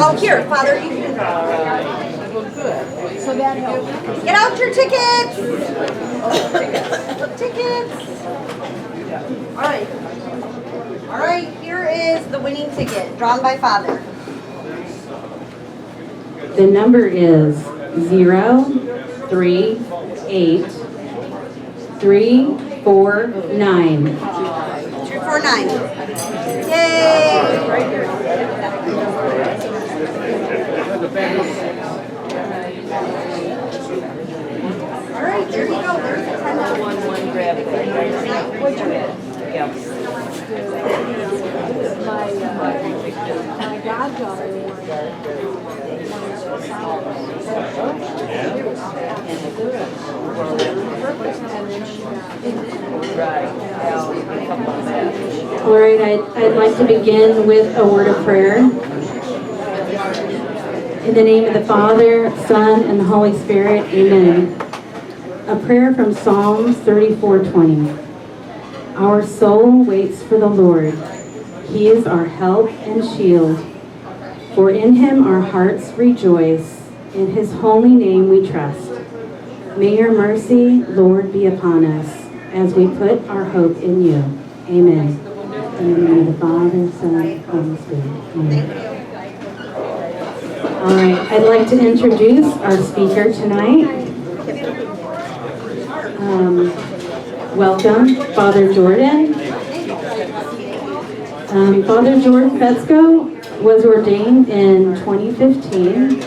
Oh, here, Father, you can. So that helps. Get out your tickets. Tickets. All right, here is the winning ticket, drawn by Father. The number is 038 349. 249. Yay! All right, there you go. There's a 10. One grab it. What'd you get? Yeah. My goddaughter All right, I'd like to begin with a word of prayer. In the name of the Father, Son, and the Holy Spirit, amen. A prayer from Psalms 34:20. Our soul waits for the Lord. He is our help and shield. For in him our hearts rejoice. In his holy name we trust. May your mercy, Lord, be upon us as we put our hope in you. Amen. In the name of the Father, Son, and Holy Spirit. Amen. All right, I'd like to introduce our speaker tonight. Welcome, Father Jordan. Father Jordan Fetcko was ordained in 2015.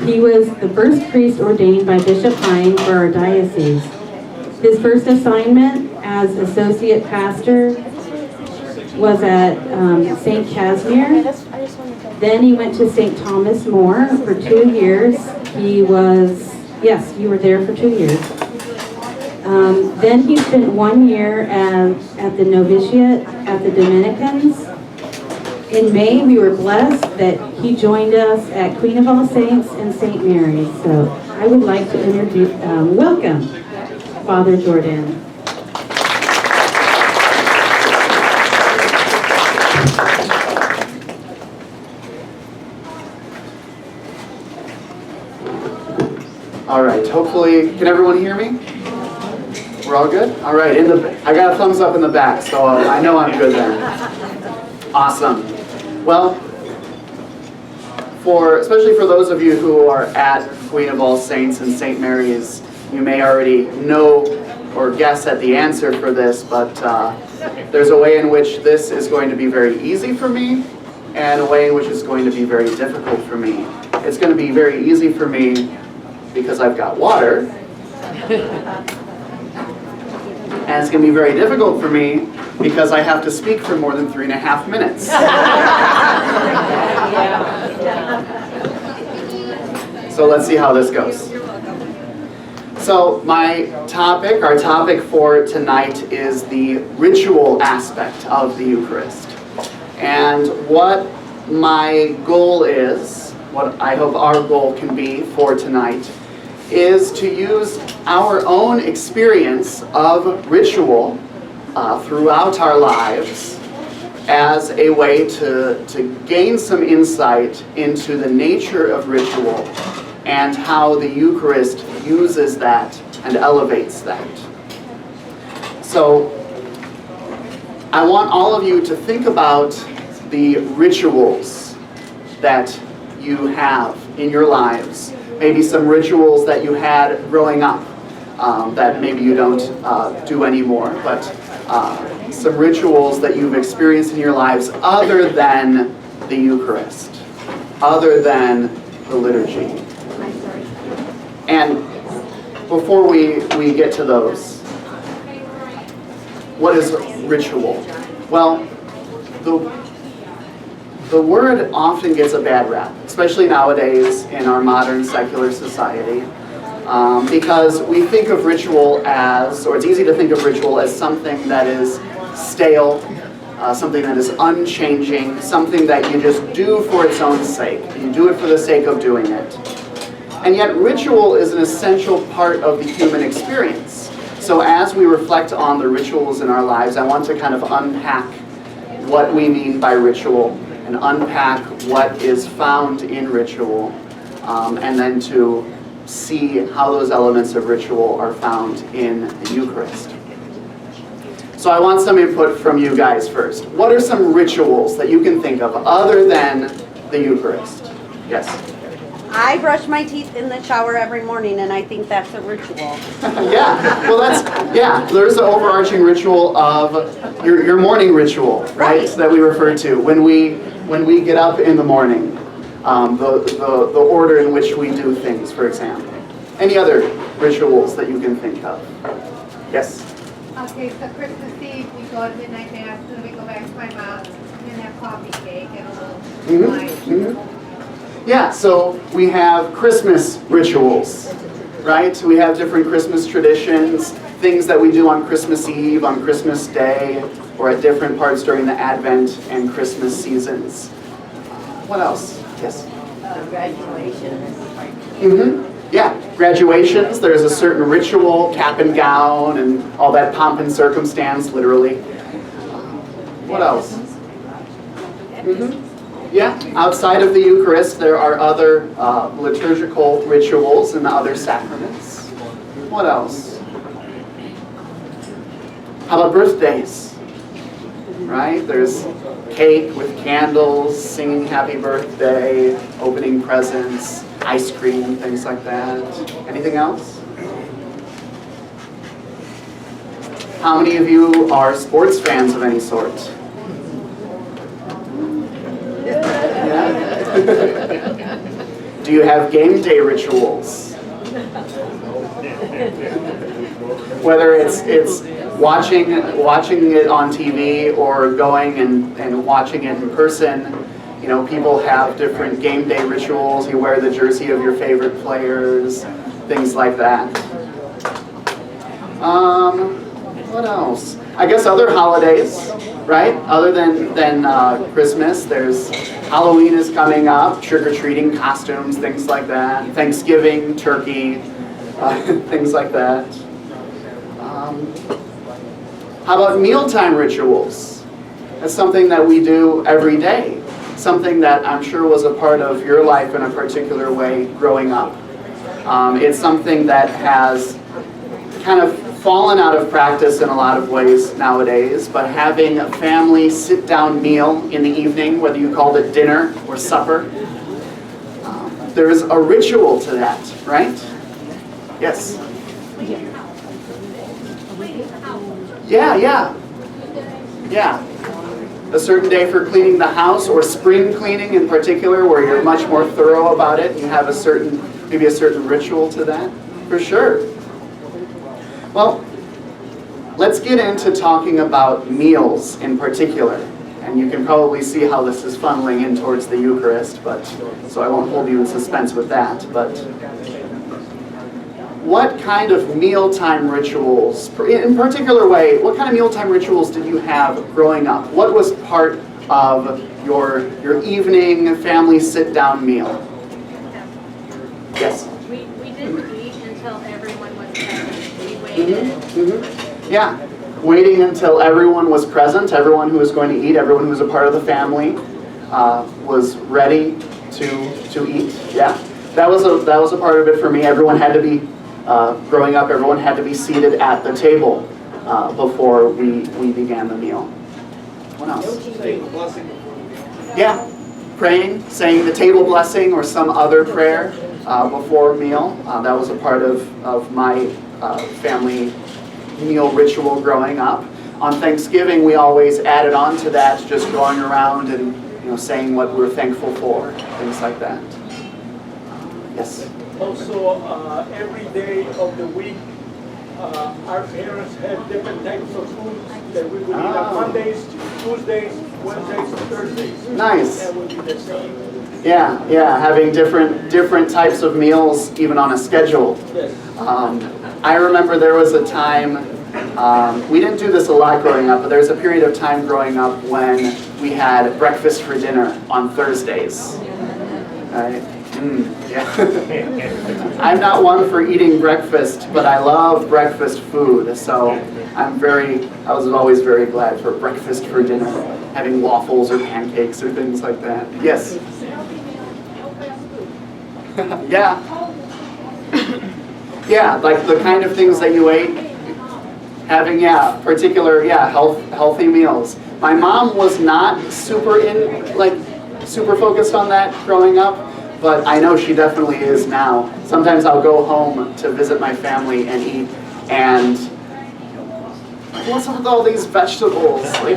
He was the first priest ordained by Bishop Hine for our diocese. His first assignment as associate pastor was at St. Casimir. Then he went to St. Thomas More for 2 years. Yes, you were there for 2 years. Then he spent 1 year at the novitiate at the Dominicans. In May, we were blessed that he joined us at Queen of All Saints and St. Mary's. So I would like to welcome Father Jordan. All right, hopefully, can everyone hear me? We're all good? All right, I got a thumbs up in the back, so I know I'm good then. Awesome. Well, especially for those of you who are at Queen of All Saints and St. Mary's, you may already know or guess at the answer for this, but there's a way in which this is going to be very easy for me, and a way in which it's going to be very difficult for me. It's going to be very easy for me because I've got water, and it's going to be very difficult for me because I have to speak for more than 3.5 minutes. So let's see how this goes. So our topic for tonight is the ritual aspect of the Eucharist. And what my goal is, what I hope our goal can be for tonight, is to use our own experience of ritual throughout our lives as a way to gain some insight into the nature of ritual and how the Eucharist uses that and elevates that. So I want all of you to think about the rituals that you have in your lives. Maybe some rituals that you had growing up that maybe you don't do anymore, but some rituals that you've experienced in your lives other than the Eucharist, other than the liturgy. And before we get to those, what is ritual? Well, the word often gets a bad rap, especially nowadays in our modern secular society, because we think of ritual as, or it's easy to think of ritual as something that is stale, something that is unchanging, something that you just do for its own sake. You do it for the sake of doing it. And yet ritual is an essential part of the human experience. So as we reflect on the rituals in our lives, I want to kind of unpack what we mean by ritual and unpack what is found in ritual, and then to see how those elements of ritual are found in the Eucharist. So I want some input from you guys first. What are some rituals that you can think of other than the Eucharist? Yes? I brush my teeth in the shower every morning, and I think that's a ritual. Yeah, well there's the overarching ritual of your morning ritual, right? That we refer to when we get up in the morning, the order in which we do things, for example. Any other rituals that you can think of? Yes? Okay, so Christmas Eve, we go to midnight mass, and then we go back to my mom's and have coffee cake and a little wine. Yeah, so we have Christmas rituals, right? We have different Christmas traditions, things that we do on Christmas Eve, on Christmas Day, or at different parts during the Advent and Christmas seasons. What else? Yes? Graduations. Yeah, graduations, there's a certain ritual, cap and gown, and all that pomp and circumstance, literally. What else? Yeah, outside of the Eucharist, there are other liturgical rituals and other sacraments. What else? How about birthdays? Right? There's cake with candles, singing happy birthday, opening presents, ice cream, things like that. Anything else? How many of you are sports fans of any sort? Yeah. Do you have game day rituals? Whether it's watching it on TV or going and watching it in person, you know, people have different game day rituals. You wear the jersey of your favorite players, things like that. What else? I guess other holidays, right? Other than Christmas, there's Halloween is coming up, trick-or-treating costumes, things like that. Thanksgiving, turkey, things like that. How about mealtime rituals? That's something that we do every day. Something that I'm sure was a part of your life in a particular way growing up. It's something that has kind of fallen out of practice in a lot of ways nowadays, but having a family sit-down meal in the evening, whether you called it dinner or supper, there's a ritual to that, right? Yes? Yeah. A certain day for cleaning the house, or spring cleaning in particular, where you're much more thorough about it. You have maybe a certain ritual to that, for sure. Well, let's get into talking about meals in particular. And you can probably see how this is funneling in towards the Eucharist, so I won't hold you in suspense with that. But what kind of mealtime rituals, in particular way, what kind of mealtime rituals did you have growing up? What was part of your evening family sit-down meal? Yes? We didn't eat until everyone was present. We waited. Yeah, waiting until everyone was present, everyone who was going to eat, everyone who was a part of the family was ready to eat. Yeah, that was a part of it for me. Everyone had to be growing up. Everyone had to be seated at the table before we began the meal. What else? Yeah, praying, saying the table blessing or some other prayer before meal. That was a part of my family meal ritual growing up. On Thanksgiving, we always added on to that, just going around and saying what we're thankful for, things like that. Yes. Also, every day of the week, our parents had different types of foods that we would eat on Mondays, Tuesdays, Wednesdays, and Thursdays. Nice. That would be the same. Yeah, having different types of meals, even on a schedule. Yes. I remember there was a time, we didn't do this a lot growing up, but there was a period of time growing up when we had breakfast for dinner on Thursdays. Right? Yeah. I'm not one for eating breakfast, but I love breakfast food, so I was always very glad for breakfast for dinner. having waffles or pancakes or things like that. Yes? Yeah. Yeah, like the kind of things that you ate, having, particular, healthy meals. My mom was not super focused on that growing up, but I know she definitely is now. Sometimes I'll go home to visit my family and eat, and what's up with all these vegetables? Like,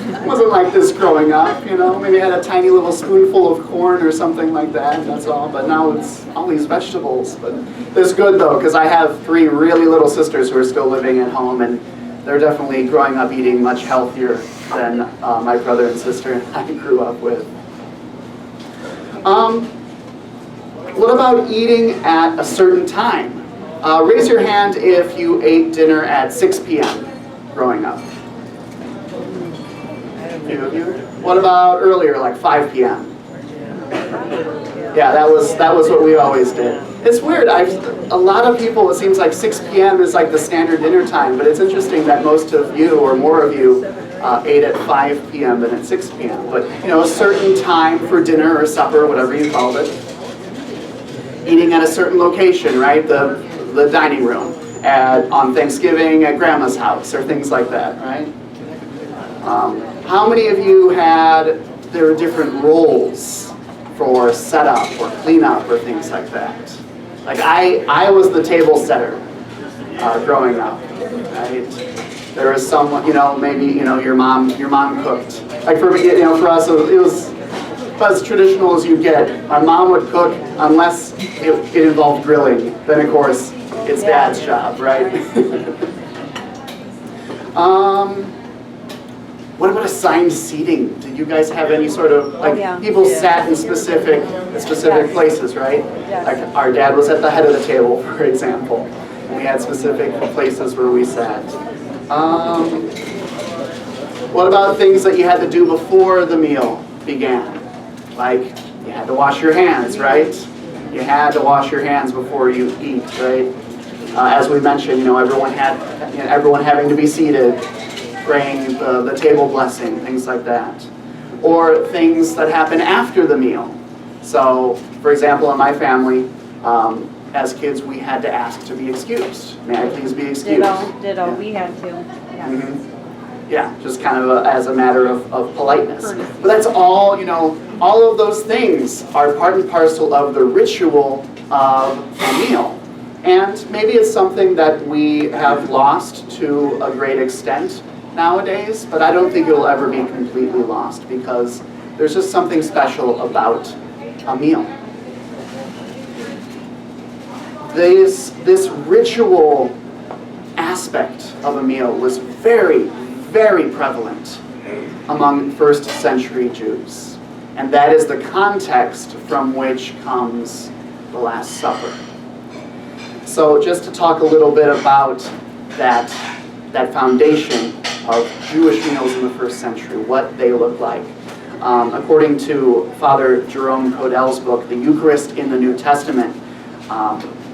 it wasn't like this growing up, you know. Maybe I had a tiny little spoonful of corn or something like that, that's all. But now it's all these vegetables. But it's good, though, because I have 3 really little sisters who are still living at home, and they're definitely growing up eating much healthier than my brother and sister I grew up with. What about eating at a certain time? Raise your hand if you ate dinner at 6 p.m. growing up. What about earlier, like 5 p.m.? Yeah, that was what we always did. It's weird. A lot of people, it seems like 6 p.m. is like the standard dinner time, but it's interesting that most of you, or more of you, ate at 5 p.m. than at 6 p.m. But, you know, a certain time for dinner or supper, whatever you called it. Eating at a certain location, right? The dining room on Thanksgiving at Grandma's house, or things like that, right? How many of you had their different roles for setup or cleanup or things like that? Like I was the table setter growing up, right? There was someone, maybe your mom cooked. Like for me, for us it was as traditional as you get. My mom would cook unless it involved grilling. Then of course it's Dad's job, right? What about assigned seating? Did you guys have any sort of, people sat in specific places, right? Like our dad was at the head of the table, for example. And we had specific places where we sat. What about things that you had to do before the meal began? Like, you had to wash your hands, right? You had to wash your hands before you eat, right? As we mentioned, everyone having to be seated, praying the table blessing, things like that. Or things that happen after the meal. So, for example, in my family, as kids, we had to ask to be excused. May I please be excused? Ditto. We had to. Yeah. Mm-hmm. Yeah, just kind of as a matter of politeness. But that's all, all of those things are part and parcel of the ritual of a meal. And maybe it's something that we have lost to a great extent nowadays, but I don't think it'll ever be completely lost because there's just something special about a meal. This ritual aspect of a meal was very, very prevalent among first century Jews. And that is the context from which comes the Last Supper. So just to talk a little bit about that foundation of Jewish meals in the first century, what they look like. According to Father Jerome Codell's book, The Eucharist in the New Testament,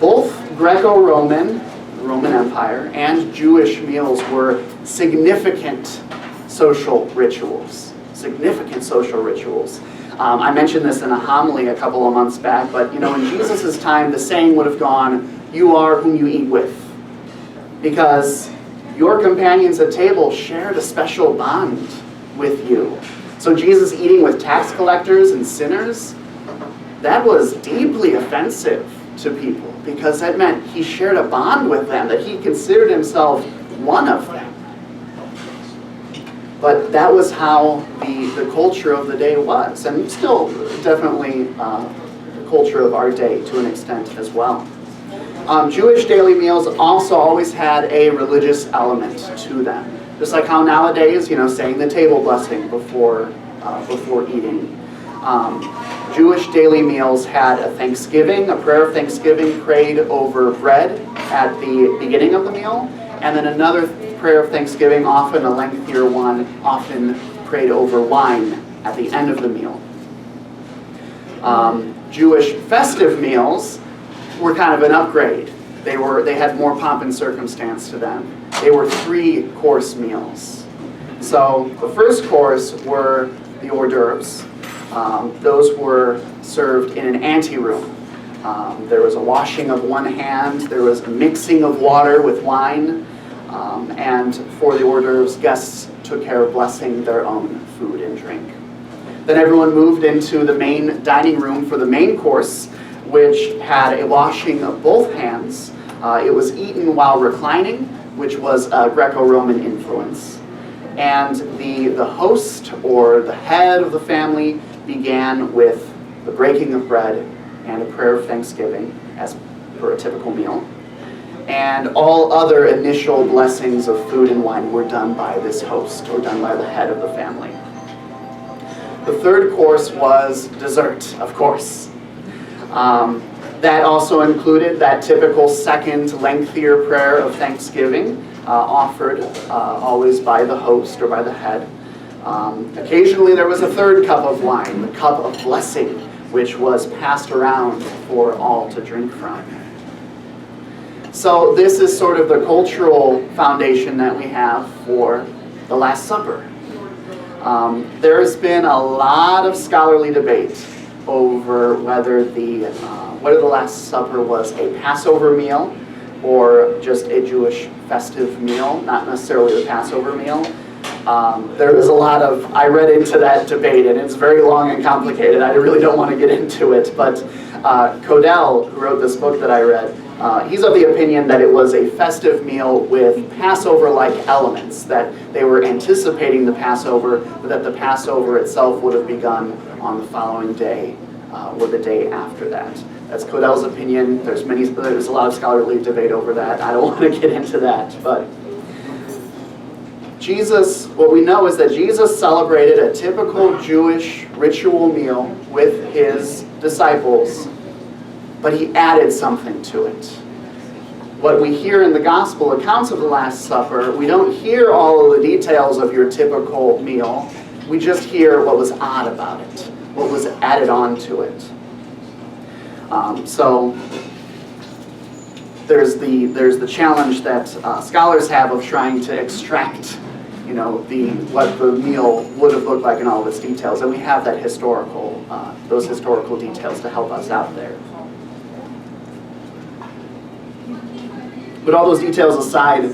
both Greco-Roman, Roman Empire, and Jewish meals were significant social rituals. Significant social rituals. I mentioned this in a homily a couple of months back, but in Jesus' time, the saying would have gone, "You are whom you eat with." Because your companions at table shared a special bond with you. So Jesus eating with tax collectors and sinners, that was deeply offensive to people because that meant he shared a bond with them, that he considered himself one of them. But that was how the culture of the day was, and still definitely the culture of our day to an extent as well. Jewish daily meals also always had a religious element to them. Just like how nowadays, saying the table blessing before eating. Jewish daily meals had a prayer of thanksgiving prayed over bread at the beginning of the meal, and then another prayer of thanksgiving, often a lengthier one, often prayed over wine at the end of the meal. Jewish festive meals were kind of an upgrade. They had more pomp and circumstance to them. They were 3-course meals. So the first course were the hors d'oeuvres. Those were served in an anteroom. There was a washing of one hand, there was a mixing of water with wine, and for the hors d'oeuvres, guests took care of blessing their own food and drink. Then everyone moved into the main dining room for the main course, which had a washing of both hands. It was eaten while reclining, which was a Greco-Roman influence. And the host, or the head of the family, began with the breaking of bread and a prayer of thanksgiving, as per a typical meal. And all other initial blessings of food and wine were done by this host, or done by the head of the family. The third course was dessert, of course. That also included that typical second, lengthier prayer of thanksgiving, offered always by the host or by the head. Occasionally there was a third cup of wine, the cup of blessing, which was passed around for all to drink from. So this is sort of the cultural foundation that we have for the Last Supper. There has been a lot of scholarly debate over whether the Last Supper was a Passover meal or just a Jewish festive meal, not necessarily the Passover meal. There is a lot of, I read into that debate, and it's very long and complicated. I really don't want to get into it, but Codell, who wrote this book that I read, he's of the opinion that it was a festive meal with Passover-like elements, that they were anticipating the Passover, but that the Passover itself would have begun on the following day, or the day after that. That's Codell's opinion. There's a lot of scholarly debate over that. I don't want to get into that, but Jesus, what we know is that Jesus celebrated a typical Jewish ritual meal with his disciples, but he added something to it. What we hear in the gospel accounts of the Last Supper, we don't hear all of the details of your typical meal. We just hear what was odd about it, what was added on to it. So there's the challenge that scholars have of trying to extract, what the meal would have looked like in all of its details, and we have that those historical details to help us out there. But all those details aside,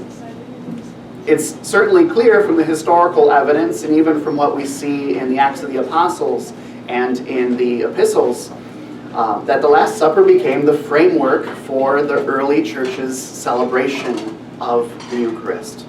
it's certainly clear from the historical evidence, and even from what we see in the Acts of the Apostles and in the epistles, that the Last Supper became the framework for the early church's celebration of the Eucharist.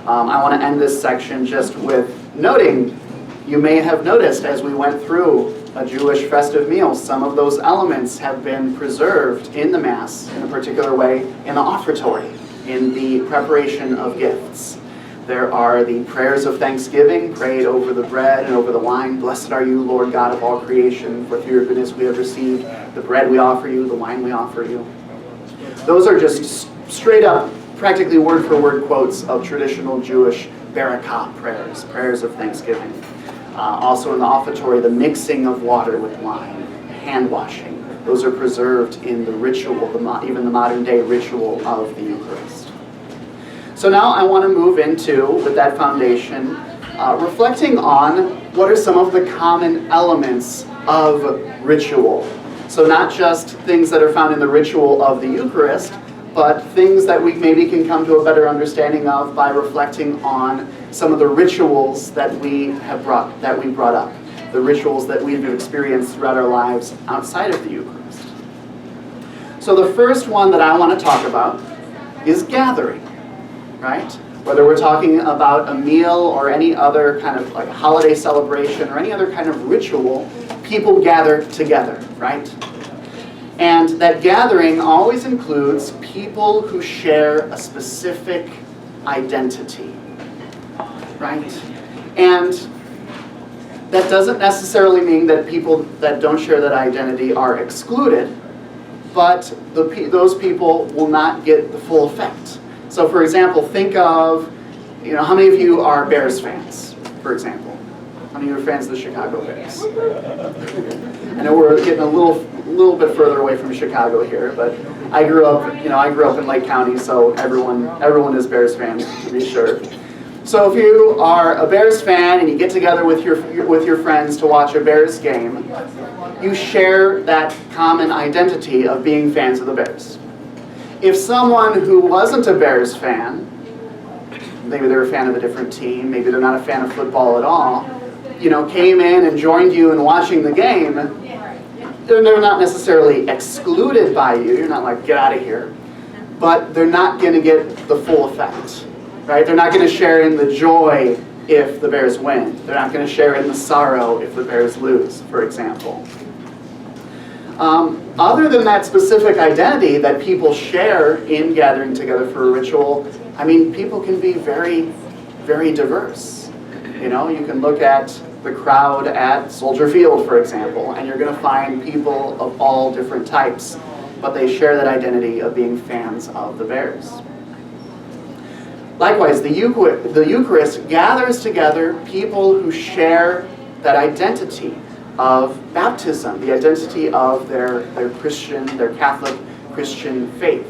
I want to end this section just with noting, you may have noticed as we went through a Jewish festive meal, some of those elements have been preserved in the Mass in a particular way in the offertory, in the preparation of gifts. There are the prayers of thanksgiving prayed over the bread and over the wine. Blessed are you, Lord God of all creation, for through your goodness we have received the bread we offer you, the wine we offer you. Those are just straight up, practically word for word quotes of traditional Jewish barakah prayers, prayers of thanksgiving. Also in the offertory, the mixing of water with wine, hand washing. Those are preserved in the ritual, even the modern day ritual of the Eucharist. So now I want to move into, with that foundation, reflecting on what are some of the common elements of ritual. So not just things that are found in the ritual of the Eucharist, but things that we maybe can come to a better understanding of by reflecting on some of the rituals that we brought up, the rituals that we've experienced throughout our lives outside of the Eucharist. So the first one that I want to talk about is gathering, right? Whether we're talking about a meal or any other kind of like holiday celebration or any other kind of ritual, people gather together, right? And that gathering always includes people who share a specific identity, right? And that doesn't necessarily mean that people that don't share that identity are excluded, but those people will not get the full effect. So for example, think of, how many of you are Bears fans, for example? How many of you are fans of the Chicago Bears? I know we're getting a little bit further away from Chicago here, but I grew up in Lake County, so everyone is Bears fans, to be sure. So if you are a Bears fan and you get together with your friends to watch a Bears game, you share that common identity of being fans of the Bears. If someone who wasn't a Bears fan, maybe they're a fan of a different team, maybe they're not a fan of football at all, came in and joined you in watching the game, they're not necessarily excluded by you. You're not like, get out of here. But they're not going to get the full effect, right? They're not going to share in the joy if the Bears win. They're not going to share in the sorrow if the Bears lose, for example. Other than that specific identity that people share in gathering together for a ritual, people can be very, very diverse. You can look at the crowd at Soldier Field, for example, and you're going to find people of all different types, but they share that identity of being fans of the Bears. Likewise, the Eucharist gathers together people who share that identity of baptism, the identity of their Catholic Christian faith,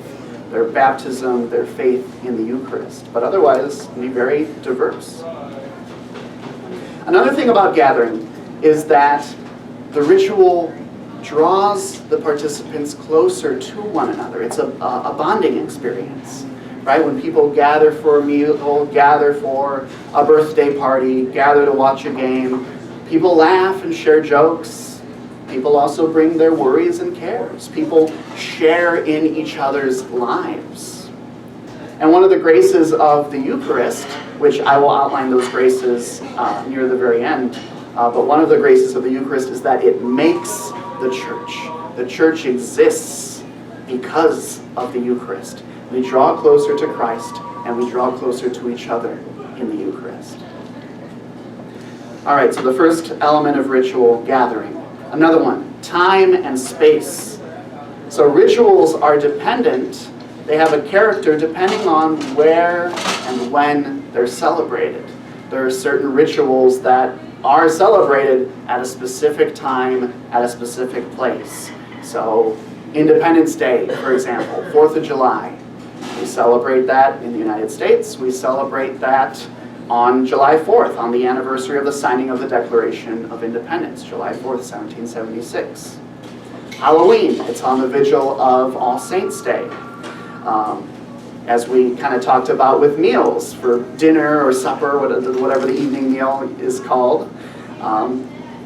their baptism, their faith in the Eucharist, but otherwise be very diverse. Another thing about gathering is that the ritual draws the participants closer to one another. It's a bonding experience, right? When people gather for a meal, gather for a birthday party, gather to watch a game, people laugh and share jokes. People also bring their worries and cares. People share in each other's lives. And one of the graces of the Eucharist, which I will outline those graces near the very end, but one of the graces of the Eucharist is that it makes the church. The church exists because of the Eucharist. We draw closer to Christ and we draw closer to each other in the Eucharist. All right, so the first element of ritual, gathering. Another one, time and space. So rituals are dependent. They have a character depending on where and when they're celebrated. There are certain rituals that are celebrated at a specific time, at a specific place. So Independence Day, for example, 4th of July. We celebrate that in the United States. We celebrate that on July 4th, on the anniversary of the signing of the Declaration of Independence, July 4th, 1776. Halloween, it's on the vigil of All Saints' Day. As we kind of talked about with meals for dinner or supper, whatever the evening meal is called.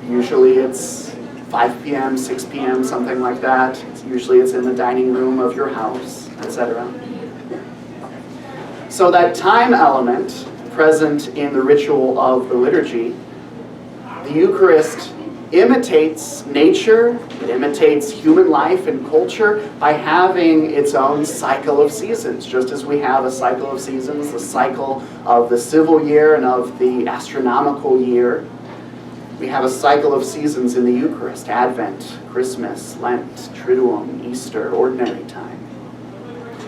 Usually it's 5 p.m., 6 p.m., something like that. Usually it's in the dining room of your house, etc. So that time element present in the ritual of the liturgy, the Eucharist imitates nature, it imitates human life and culture by having its own cycle of seasons. Just as we have a cycle of seasons, the cycle of the civil year and of the astronomical year, we have a cycle of seasons in the Eucharist: Advent, Christmas, Lent, Triduum, Easter, Ordinary Time.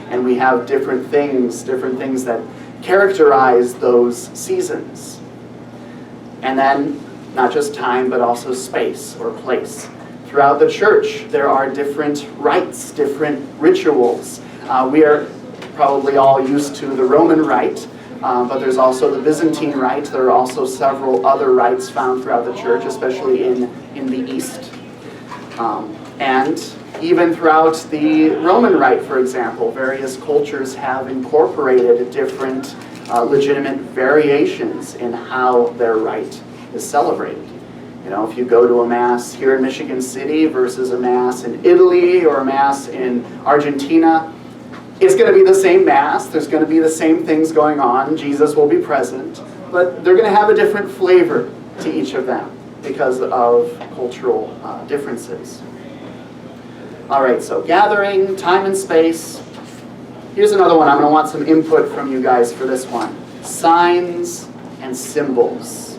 And we have different things that characterize those seasons. And then not just time, but also space or place. Throughout the church, there are different rites, different rituals. We are probably all used to the Roman rite, but there's also the Byzantine rite. There are also several other rites found throughout the church, especially in the East. And even throughout the Roman rite, for example, various cultures have incorporated different legitimate variations in how their rite is celebrated. If you go to a Mass here in Michigan City versus a Mass in Italy or a Mass in Argentina, it's going to be the same Mass. There's going to be the same things going on. Jesus will be present. But they're going to have a different flavor to each of them because of cultural differences. All right, so gathering, time and space. Here's another one. I'm going to want some input from you guys for this one. Signs and symbols.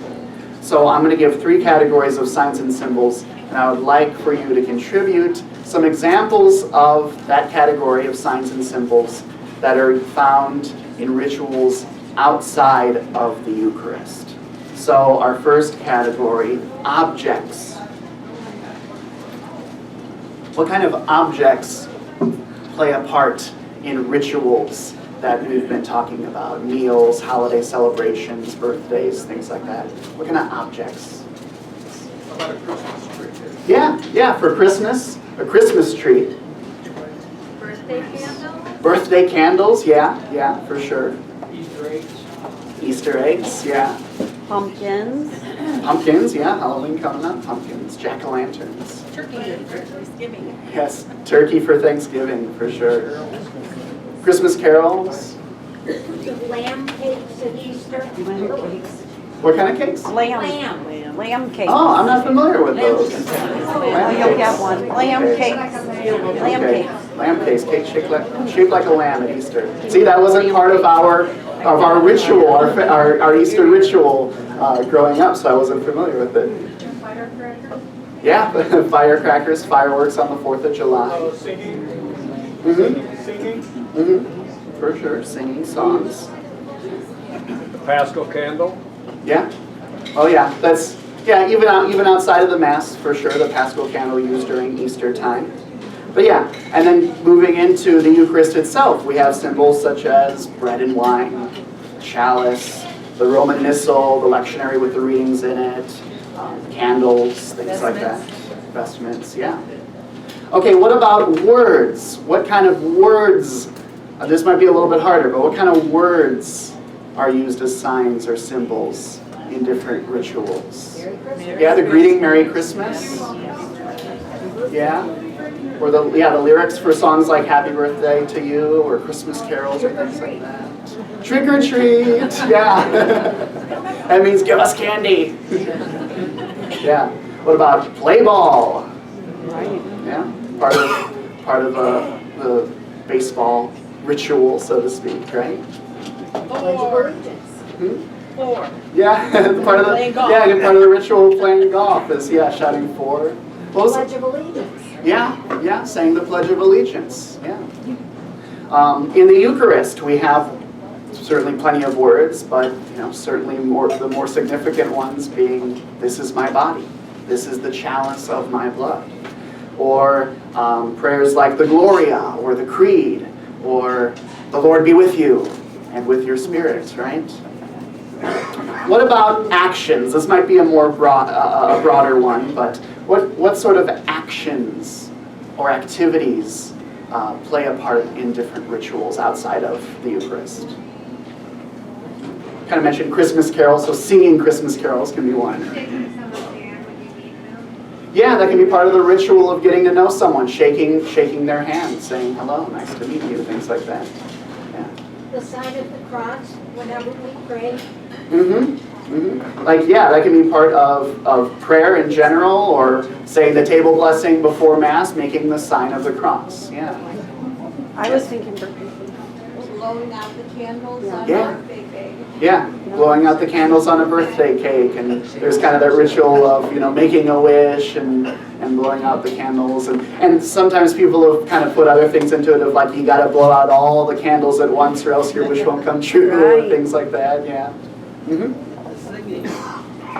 So I'm going to give 3 categories of signs and symbols, and I would like for you to contribute some examples of that category of signs and symbols that are found in rituals outside of the Eucharist. So our first category, objects. What kind of objects play a part in rituals that we've been talking about. Meals, holiday celebrations, birthdays, things like that. What kind of objects? How about a Christmas tree? Yeah, for Christmas, a Christmas tree. Birthday candle? Birthday candles, yeah, for sure. Easter eggs. Easter eggs, yeah. Pumpkins. Pumpkins, yeah, Halloween coming up, pumpkins, jack-o'-lanterns. Turkey for Thanksgiving. Yes, turkey for Thanksgiving, for sure. Christmas carols. Lamb cakes at Easter. What kind of cakes? Lamb cake. Oh, I'm not familiar with those. Oh, you'll get one. Lamb cake. Lamb Okay. cake. Lamb cakes, cake shaped like a lamb at Easter. See, that wasn't part of our ritual, our Easter ritual growing up, so I wasn't familiar with it. Firecrackers. Yeah, firecrackers, fireworks on the 4th of July. Singing. Mm-hmm. Singing. Mm-hmm. For sure, singing songs. The Paschal candle. Yeah. Oh yeah, even outside of the Mass, for sure, the Paschal candle used during Easter time. But yeah, and then moving into the Eucharist itself, we have symbols such as bread and wine, chalice, the Roman Missal, the lectionary with the readings in it, candles, things like that. Vestments, yeah. Okay, what about words? What kind of words, this might be a little bit harder, but what kind of words are used as signs or symbols in different rituals? Yeah, the greeting Merry Christmas. Yeah. Or the lyrics for songs like Happy Birthday to You or Christmas carols or things like that. Trick or treat. Yeah. That means give us candy. Yeah. What about play ball? Yeah. Part of the baseball ritual, so to speak, right? Yeah, part of the ritual of playing golf is shouting for. Pledge of Allegiance. Yeah, saying the Pledge of Allegiance. Yeah. In the Eucharist, we have certainly plenty of words, but certainly the more significant ones being, "This is my body. This is the chalice of my blood," or prayers like the Gloria or the Creed, or "The Lord be with you and with your spirit." Right? What about actions? This might be a more broader one, but what sort of actions or activities play a part in different rituals outside of the Eucharist? Kind of mentioned Christmas carols, so singing Christmas carols can be one. Shaking someone's hand when you meet them. Yeah, that can be part of the ritual of getting to know someone, shaking their hand, saying hello, nice to meet you, things like that. Yeah. The sign of the cross whenever we pray. That can be part of prayer in general, or saying the table blessing before Mass, making the sign of the cross. Yeah. I was thinking Blowing out the candles on Yeah. birthday cake. Yeah, blowing out the candles on a birthday cake, and there's kind of that ritual of making a wish and blowing out the candles, and sometimes people have kind of put other things into it of like you got to blow out all the candles at once or else your wish won't come true, or Right. things like that. Yeah.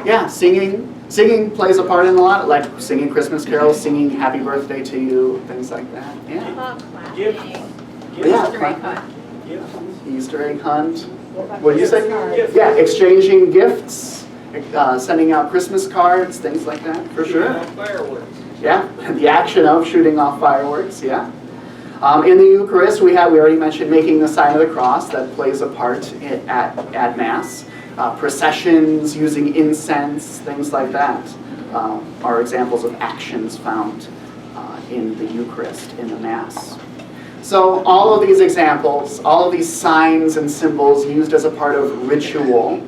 Yeah, singing plays a part in a lot, like singing Christmas carols, singing Happy Birthday to You, things like that. Yeah. Gifts. Easter egg hunt. Gifts. Easter egg hunt. What did you say? Gifts. Yeah, exchanging gifts, sending out Christmas cards, things like that, for sure. Fireworks. Yeah, the action of shooting off fireworks, yeah. In the Eucharist, we already mentioned making the sign of the cross. That plays a part at Mass. Processions, using incense, things like that are examples of actions found in the Eucharist, in the Mass. So all of these examples, all of these signs and symbols used as a part of ritual,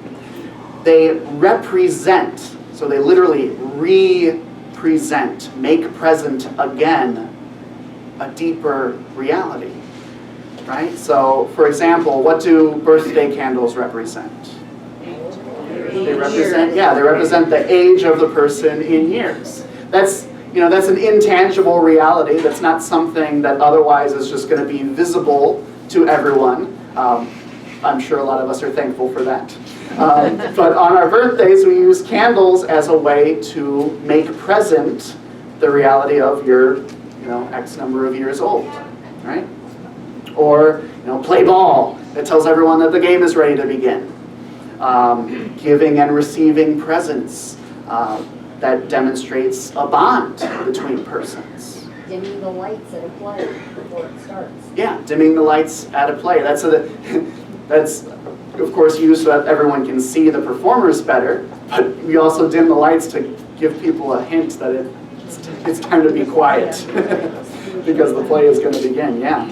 they represent, so they literally represent, make present again, a deeper reality, right? So, for example, what do birthday candles represent? They represent the age of the person in years. That's an intangible reality. That's not something that otherwise is just going to be visible to everyone. I'm sure a lot of us are thankful for that. But on our birthdays, we use candles as a way to make present the reality of your, X number of years old, right? Or play ball. It tells everyone that the game is ready to begin. Giving and receiving presents. That demonstrates a bond between persons. Dimming the lights at a play before it starts. Yeah, dimming the lights at a play. That's of course used so that everyone can see the performers better, but we also dim the lights to give people a hint that it's time to be quiet because the play is going to begin, yeah.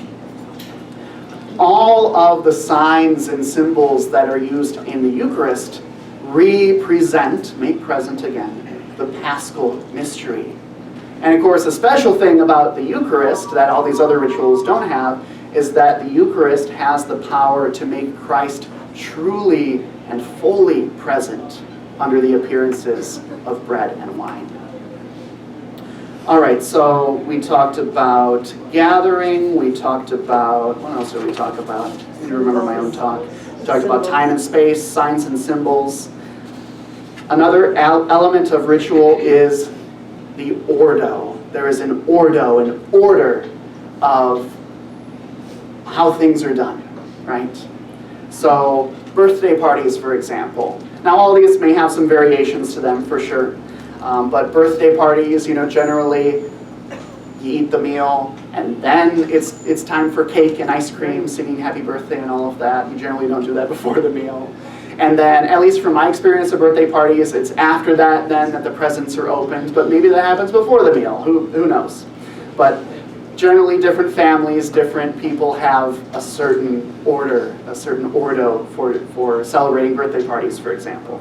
All of the signs and symbols that are used in the Eucharist make present again, the Paschal mystery. And of course, a special thing about the Eucharist that all these other rituals don't have is that the Eucharist has the power to make Christ truly and fully present under the appearances of bread and wine. All right, so we talked about gathering, we talked about, what else did we talk about? I need to remember my own talk. We talked about time and space, signs and symbols. Another element of ritual is the ordo. There is an ordo, an order of how things are done, right? So birthday parties, for example. Now all these may have some variations to them for sure, but birthday parties, generally you eat the meal and then it's time for cake and ice cream, singing happy birthday and all of that. You generally don't do that before the meal. And then, at least from my experience of birthday parties, it's after that then that the presents are opened, but maybe that happens before the meal, who knows. But generally different families, different people have a certain order, a certain ordo for celebrating birthday parties, for example.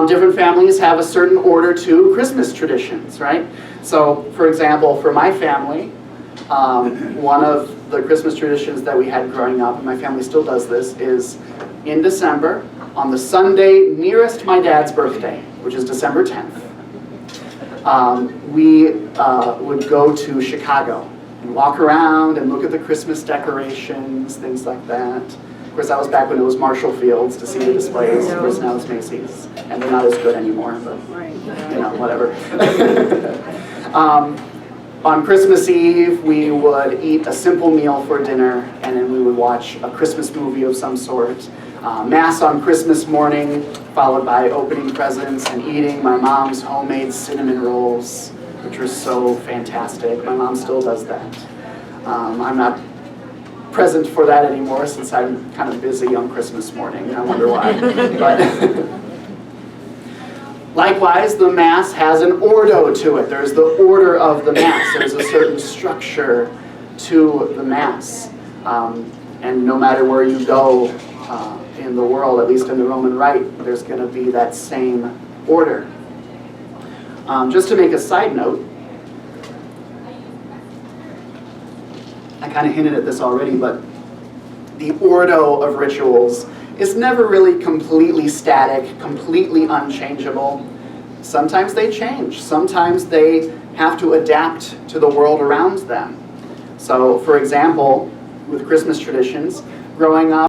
Different families have a certain order to Christmas traditions, right? So, for example, for my family, one of the Christmas traditions that we had growing up, and my family still does this, is in December, on the Sunday nearest my dad's birthday, which is December 10th, we would go to Chicago and walk around and look at the Christmas decorations, things like that. Of course, that was back when it was Marshall Fields to see the displays. Of course, now it's Macy's, and they're not as good anymore, but whatever. On Christmas Eve, we would eat a simple meal for dinner, and then we would watch a Christmas movie of some sort. Mass on Christmas morning, followed by opening presents and eating my mom's homemade cinnamon rolls, which are so fantastic. My mom still does that. I'm not present for that anymore since I'm kind of busy on Christmas morning. I wonder why. But likewise, the Mass has an ordo to it. There's the order of the Mass. There's a certain structure to the Mass. And no matter where you go in the world, at least in the Roman Rite, there's going to be that same order. Just to make a side note, I kind of hinted at this already, but the ordo of rituals is never really completely static, completely unchangeable. Sometimes they change. Sometimes they have to adapt to the world around them. So, for example, with Christmas traditions, growing up,